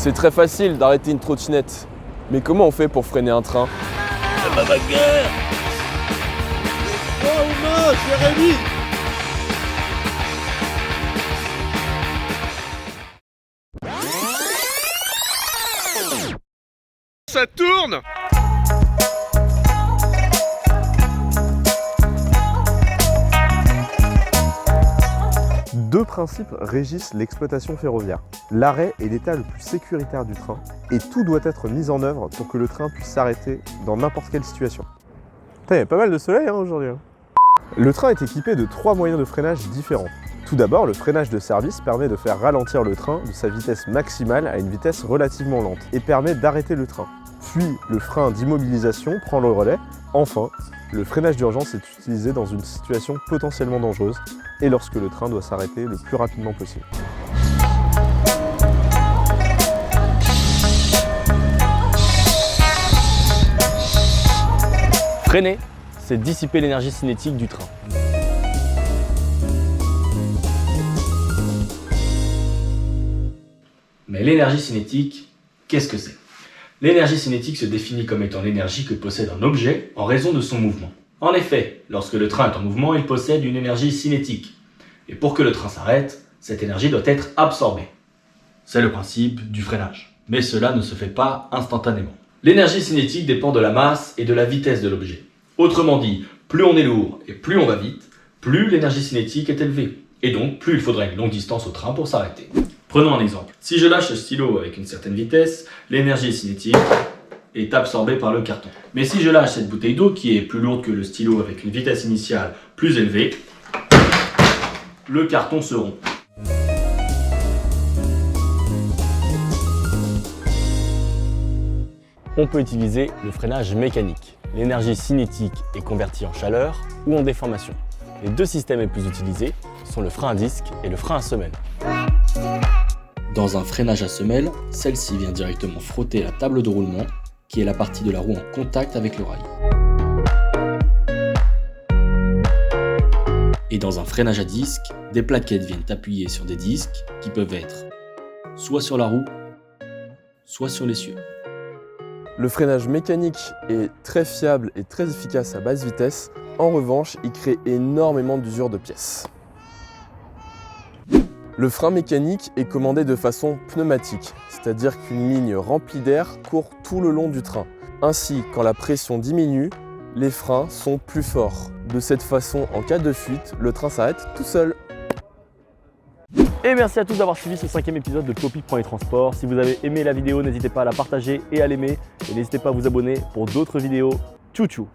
C'est très facile d'arrêter une trottinette. Mais comment on fait pour freiner un train? Ma bagarre. Oh non, Jérémy! Ça tourne. Deux principes régissent l'exploitation ferroviaire. L'arrêt est l'état le plus sécuritaire du train et tout doit être mis en œuvre pour que le train puisse s'arrêter dans n'importe quelle situation. Putain, il y a pas mal de soleil aujourd'hui. Le train est équipé de 3 moyens de freinage différents. Tout d'abord, le freinage de service permet de faire ralentir le train de sa vitesse maximale à une vitesse relativement lente et permet d'arrêter le train. Puis, le frein d'immobilisation prend le relais. Enfin, le freinage d'urgence est utilisé dans une situation potentiellement dangereuse et lorsque le train doit s'arrêter le plus rapidement possible. Freiner, c'est dissiper l'énergie cinétique du train. Mais l'énergie cinétique, qu'est-ce que c'est? L'énergie cinétique se définit comme étant l'énergie que possède un objet en raison de son mouvement. En effet, lorsque le train est en mouvement, il possède une énergie cinétique. Et pour que le train s'arrête, cette énergie doit être absorbée. C'est le principe du freinage. Mais cela ne se fait pas instantanément. L'énergie cinétique dépend de la masse et de la vitesse de l'objet. Autrement dit, plus on est lourd et plus on va vite, plus l'énergie cinétique est élevée. Et donc, plus il faudra une longue distance au train pour s'arrêter. Prenons un exemple. Si je lâche le stylo avec une certaine vitesse, l'énergie cinétique est absorbée par le carton. Mais si je lâche cette bouteille d'eau qui est plus lourde que le stylo avec une vitesse initiale plus élevée, le carton se rompt. On peut utiliser le freinage mécanique. L'énergie cinétique est convertie en chaleur ou en déformation. Les deux systèmes les plus utilisés sont le frein à disque et le frein à semelle. Dans un freinage à semelle, celle-ci vient directement frotter la table de roulement, qui est la partie de la roue en contact avec le rail. Et dans un freinage à disque, des plaquettes viennent appuyer sur des disques qui peuvent être soit sur la roue, soit sur l'essieu. Le freinage mécanique est très fiable et très efficace à basse vitesse. En revanche, il crée énormément d'usure de pièces. Le frein mécanique est commandé de façon pneumatique, c'est-à-dire qu'une ligne remplie d'air court tout le long du train. Ainsi, quand la pression diminue, les freins sont plus forts. De cette façon, en cas de fuite, le train s'arrête tout seul. Et merci à tous d'avoir suivi ce 5e épisode de Topic Prend les Transports. Si vous avez aimé la vidéo, n'hésitez pas à la partager et à l'aimer. Et n'hésitez pas à vous abonner pour d'autres vidéos. Tchou tchou!